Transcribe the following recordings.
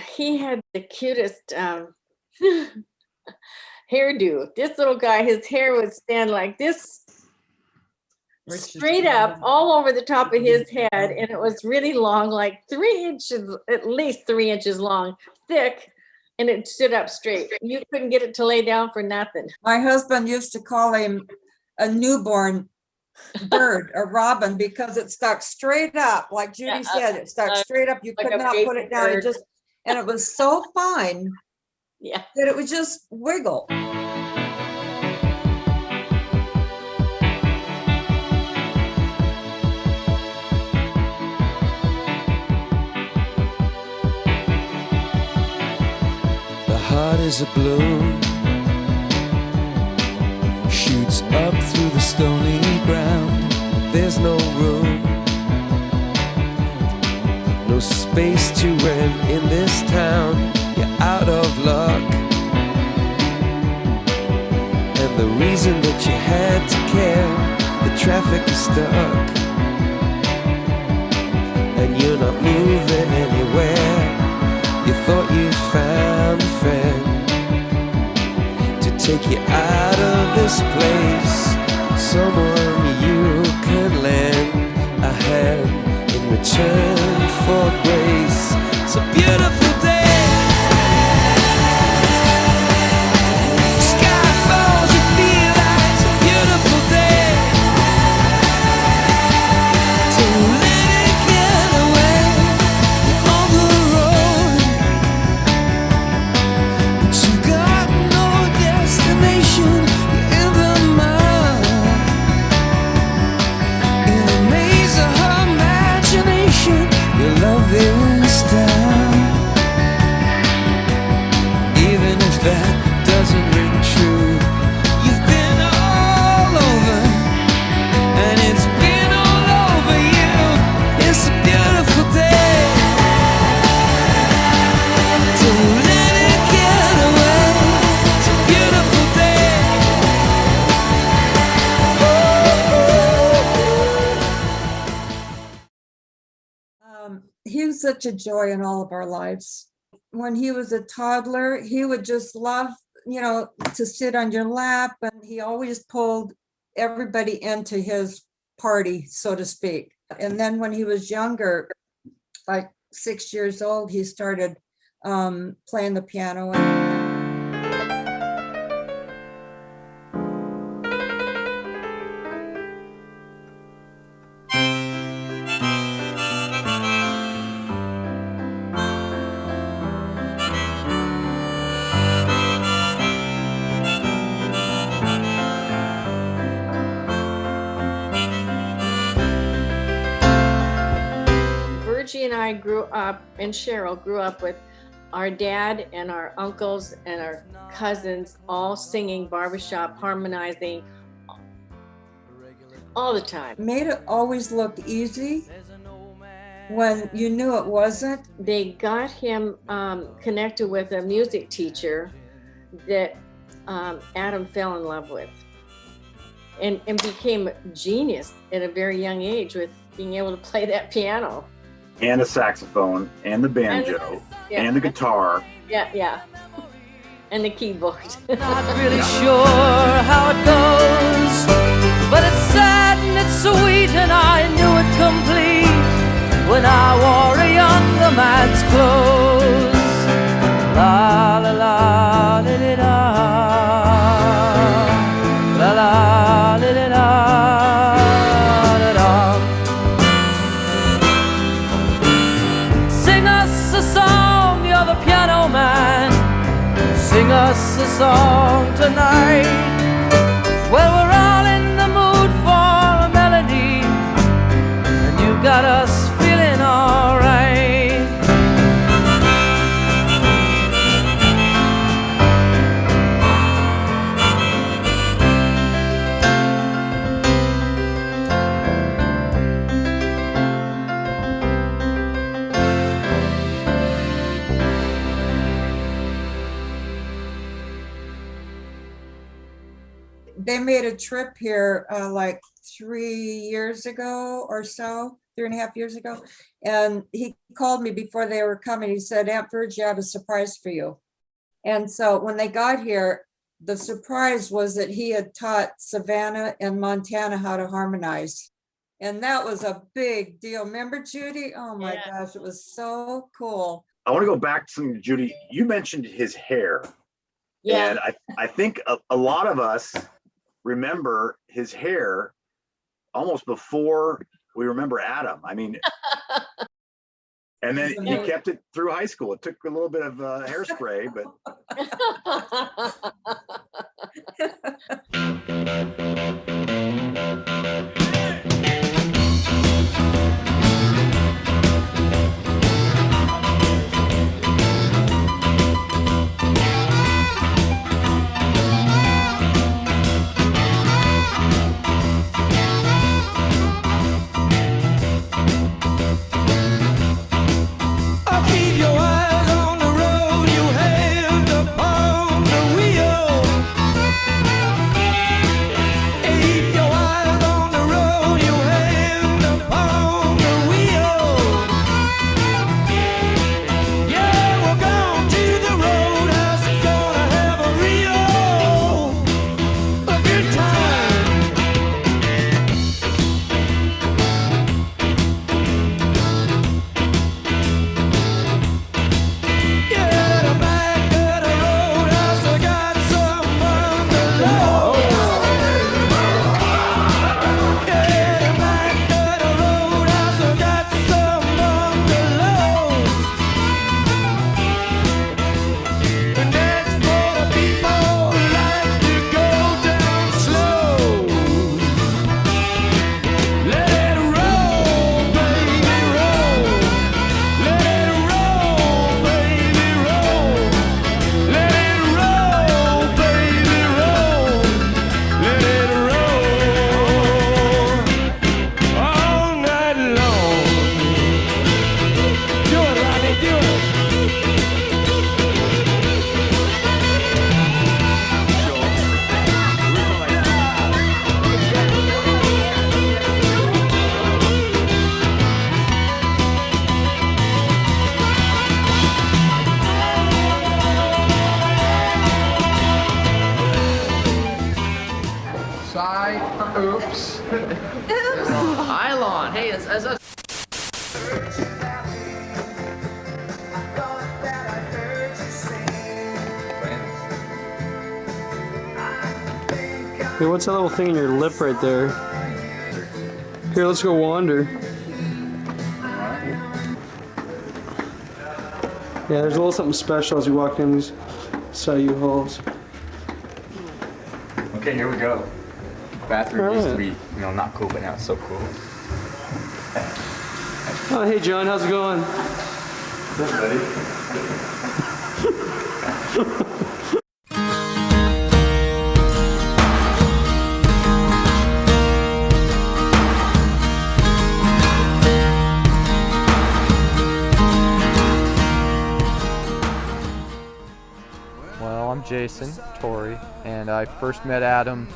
he had the cutest hairdo. This little guy, his hair would stand like this, straight up all over the top of his head, and it was really long, like 3 inches, at least 3 inches long, thick, and it stood up straight. You couldn't get it to lay down for nothing. My husband used to call him a newborn bird, a robin, because it stuck straight up, like Judy said, it stuck straight up. You like could a not baby put it down. bird. And it was so fine Yeah. that it would just wiggle. The heart is a balloon, shoots up through the stony ground. There's no room, no space to rent in this town. You're out of luck, and the reason that you had to care, the traffic is stuck, and you're not moving anywhere. You thought you found a friend to take you out of this place, someone you can lend a hand in return for grace. It's a beautiful day, sky falls, you feel like it's a beautiful day, so let it get away on the road. But you've got no destination, you're in the mud, in the maze of her imagination. Your love is down, even if that doesn't ring true. You've been all over, and it's been all over you. It's a beautiful day, so let it get away. It's a beautiful day. He was such a joy in all of our lives. When he was a toddler, he would just love, to sit on your lap, and he always pulled everybody into his party, so to speak. And then when he was younger, like 6 years old, he started playing the piano. Virgie and I grew up, and Cheryl grew up with our dad and our uncles and our cousins all singing barbershop, harmonizing all the time. Made it always look easy when you knew it wasn't. They got him connected with a music teacher that Adam fell in love with, and became a genius at a very young age with being able to play that piano. And the saxophone, and the banjo, and the guitar. Yeah. And the keyboard. Not really sure how it goes, but it's sad and it's sweet, and I knew it complete when I wore a younger man's clothes. La la la li li la, la la li li la. Sing us a song tonight. Well, we're all in the mood for a melody, and you've got us feeling alright. They made a trip here like 3 years ago or so, 3.5 years ago. And he called me before they were coming. He said, Aunt Virgie, I have a surprise for you. And so when they got here, the surprise was that he had taught Savannah and Montana how to harmonize. And that was a big deal. Remember, Judy? Oh my gosh, it was so cool. I want to go back to something, Judy. You mentioned his hair. Yeah. And I think a lot of us remember his hair almost before we remember Adam. I mean, and then he kept it through high school. It took a little bit of hairspray, but. Keep your eyes on the road, you hand upon the wheel. Keep your eyes on the road, you hand upon the wheel. Yeah, we're going to the roadhouse, gonna have a good time. Yeah, the back of the roadhouse, I got some bungalows. Yeah, the back of the roadhouse, I got some bungalows. And that's for the people who like to go down slow. Let it roll, baby, roll. Let it roll, baby, roll. Let it roll, baby, roll. Let it roll all night long. Do it, Rodney, do it. Oops. Pylon. Hey, as a Hey, what's that little thing in your lip right there? Here, let's go wander. Yeah, there's a little something special as you walk in these Sayu halls. Okay, here we go. Bathroom used to be, not cool, but now it's so cool. Oh, hey John, how's it going? What's up, buddy? Well, I'm Jason Torrey, and I first met Adam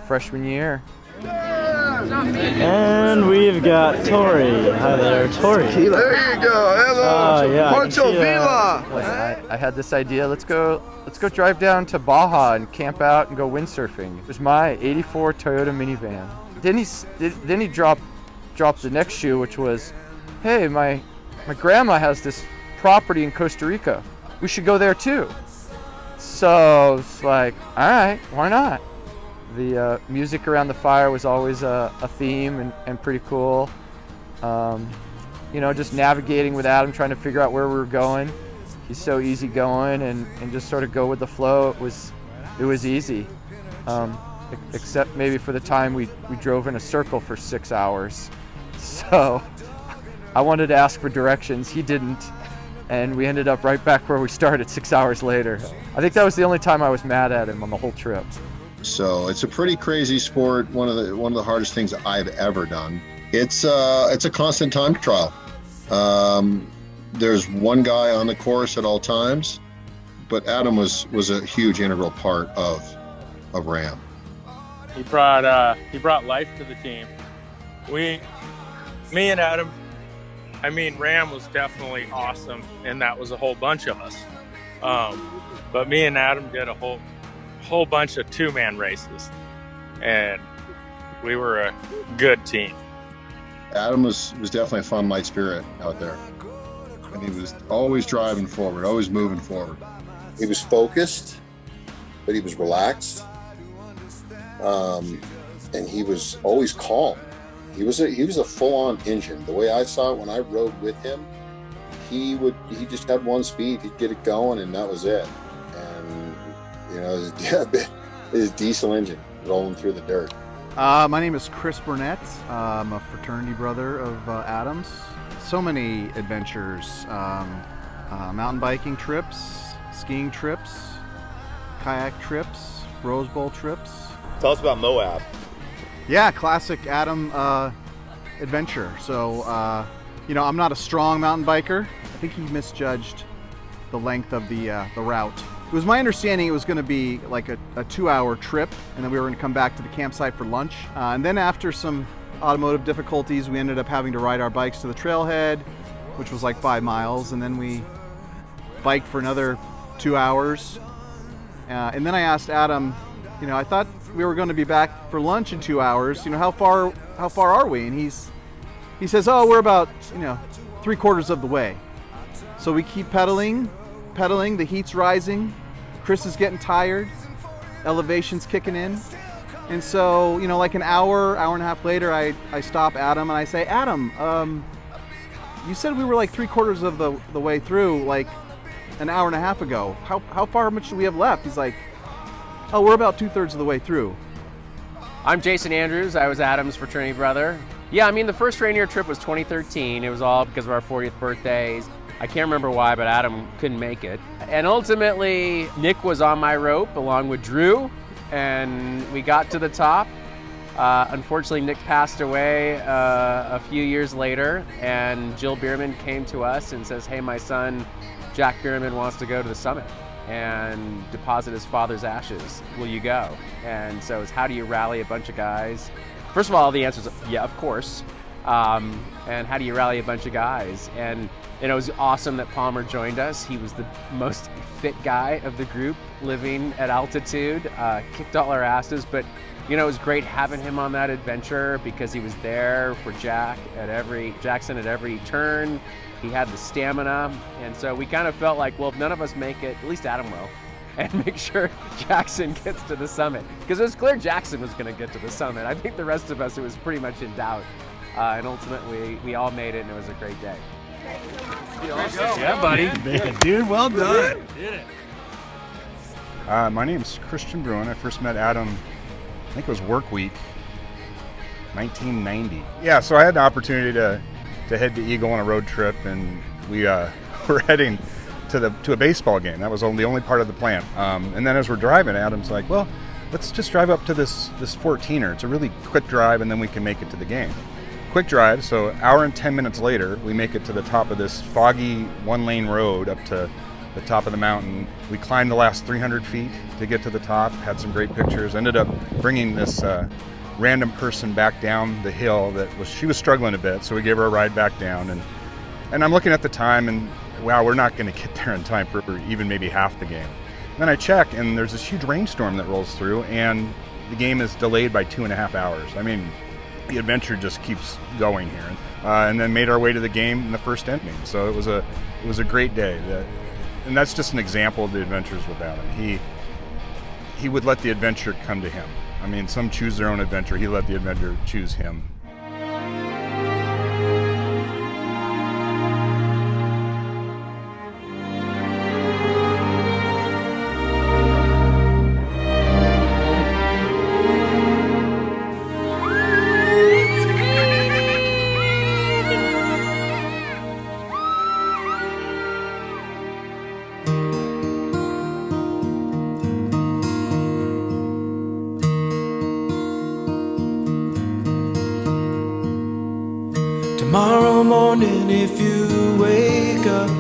freshman year. And we've got Tori. Hi there, Tori. There you go. Hello. Yeah, Poncho Vila. I had this idea. Let's go drive down to Baja and camp out and go windsurfing. It was my '84 Toyota minivan. Then he dropped the next shoe, which was, hey, my grandma has this property in Costa Rica. We should go there too. So it's like, all right, why not? The music around the fire was always a theme and pretty cool. Just navigating with Adam, trying to figure out where we were going. He's so easygoing and just sort of go with the flow. It was easy, except maybe for the time we drove in a circle for 6 hours. So I wanted to ask for directions. He didn't. And we ended up right back where we started 6 hours later. I think that was the only time I was mad at him on the whole trip. So it's a pretty crazy sport. One of the hardest things I've ever done. It's a constant time trial. There's one guy on the course at all times, but Adam was a huge integral part of RAM. He brought life to the team. We Me and Adam, I mean, Ram was definitely awesome, and that was a whole bunch of us. But me and Adam did a whole bunch of two-man races, and we were a good team. Adam was definitely a fun, light spirit out there. And he was always driving forward, always moving forward. He was focused, but he was relaxed. And he was always calm. He was a full-on engine. The way I saw it when I rode with him, he just had one speed. He'd get it going, and that was it. And you know, his diesel engine rolling through the dirt. My name is Chris Burnett. I'm a fraternity brother of Adam's. So many adventures, mountain biking trips, skiing trips, kayak trips, Rose Bowl trips. Tell us about Moab. Yeah, classic Adam adventure. So, you know, I'm not a strong mountain biker. I think he misjudged the length of the route. It was my understanding it was going to be like a 2-hour trip, and then we were going to come back to the campsite for lunch. And then after some automotive difficulties, we ended up having to ride our bikes to the trailhead, which was like 5 miles, and then we biked for another 2 hours. And then I asked Adam, you know, I thought we were going to be back for lunch in 2 hours. You know, how far are we? And he says, oh, we're about, you know, 3/4 of the way. So we keep pedaling, the heat's rising, Chris is getting tired, elevation's kicking in. And so, you know, like an hour and a half later, I stop Adam and I say, Adam, you said we were like 3/4 of the way through, like an hour and a half ago. How much do we have left? He's like, oh, we're about 2/3 of the way through. I'm Jason Andrews. I was Adam's fraternity brother. Yeah, I mean, the first Rainier trip was 2013. It was all because of our 40th birthdays. I can't remember why, but Adam couldn't make it. And ultimately, Nick was on my rope along with Drew, and we got to the top. Unfortunately, Nick passed away a few years later, and Jill Bierman came to us and says, hey, my son, Jack Bierman, wants to go to the summit and deposit his father's ashes. Will you go? And so it's how do you rally a bunch of guys? First of all, the answer is yeah, of course. And how do you rally a bunch of guys? And it was awesome that Palmer joined us. He was the most fit guy of the group, living at altitude, kicked all our asses. But you know, it was great having him on that adventure because he was there for Jackson at every turn. He had the stamina, and so we kind of felt like, well, if none of us make it, at least Adam will, and make sure Jackson gets to the summit. Because it was clear Jackson was going to get to the summit. I think the rest of us, it was pretty much in doubt. And ultimately, we all made it, and it was a great day. Yeah, buddy. Dude, well done. Did it. My name's Christian Bruin. I first met Adam, I think it was work week, 1990. Yeah, so I had the opportunity to head to Eagle on a road trip, and we were heading to a baseball game. That was the only part of the plan. And then as we're driving, Adam's like, well, let's just drive up to this 14er. It's a really quick drive, and then we can make it to the game. Quick drive, so hour and 10 minutes later, we make it to the top of this foggy one-lane road up to the top of the mountain. We climbed the last 300 feet to get to the top, had some great pictures, ended up bringing this random person back down the hill she was struggling a bit, so we gave her a ride back down. And I'm looking at the time, and wow, we're not going to get there in time for even maybe half the game. And then I check, and there's this huge rainstorm that rolls through, and the game is delayed by 2.5 hours. I mean, the adventure just keeps going here. And then made our way to the game in the first inning. So it was a great day. And that's just an example of the adventures with Adam. He would let the adventure come to him. I mean, some choose their own adventure. He let the adventure choose him. Tomorrow morning, if you wake up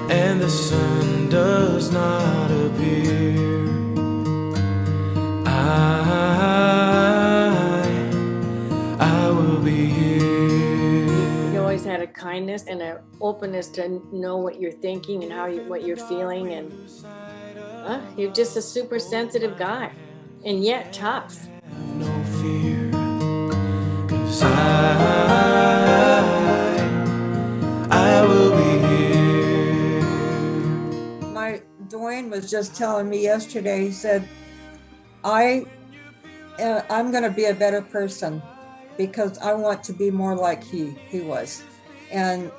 and the sun does not appear, I will be here. kindness and an openness to know what you're thinking and what you're feeling. And you're just a super sensitive guy, and yet tough. No fear, 'cause I will be here. My Dwayne was just telling me yesterday, he said, I'm going to be a better person because I want to be more like he was. And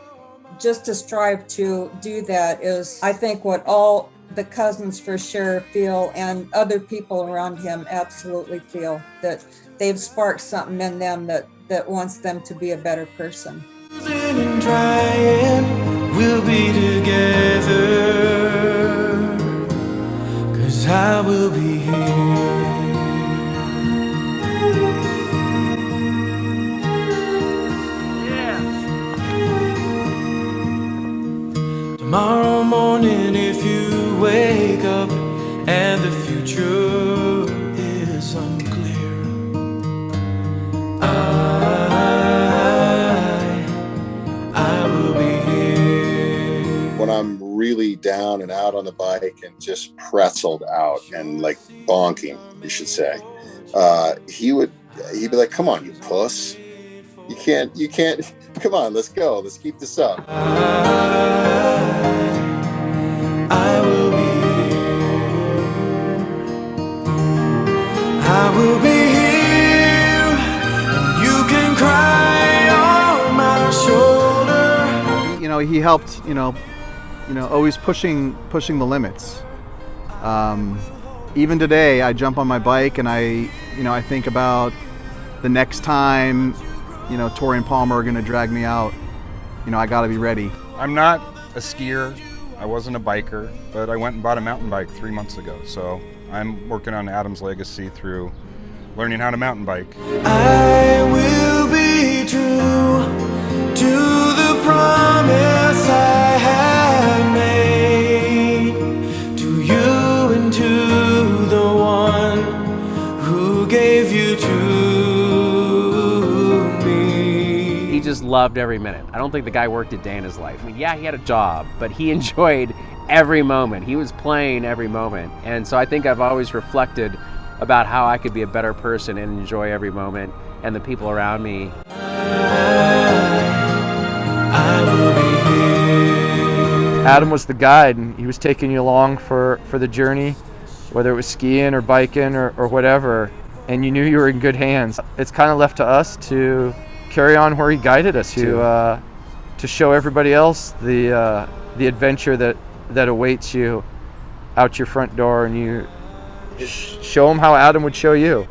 just to strive to do that is, I think, what all the cousins for sure feel, and other people around him absolutely feel, that they've sparked something in them that wants them to be a better person. And trying, we'll be together, 'cause I will be here. Tomorrow morning, if you wake up and the future is unclear, I will be here. When I'm really down and out on the bike and just pretzeled out and like bonking, you should say, he'd be like, "Come on, you puss. You can't, come on, let's go. Let's keep this up." I will be here. I will be here, and you can cry on my shoulder. You know, he helped. Always pushing the limits. Even today, I jump on my bike and I think about the next time, Tori and Palmer are going to drag me out. I got to be ready. I'm not a skier. I wasn't a biker, but I went and bought a mountain bike 3 months ago. So I'm working on Adam's legacy through learning how to mountain bike. I will be true to the promise I have made to you and to the one who gave you to me. He just loved every minute. I don't think the guy worked a day in his life. I mean, yeah, he had a job, but he enjoyed every moment. He was playing every moment. And so I think I've always reflected about how I could be a better person and enjoy every moment and the people around me. Adam was the guide, and he was taking you along for the journey, whether it was skiing or biking or whatever, and you knew you were in good hands. It's kind of left to us to carry on where he guided us to show everybody else the adventure that awaits you out your front door, and you show them how Adam would show you.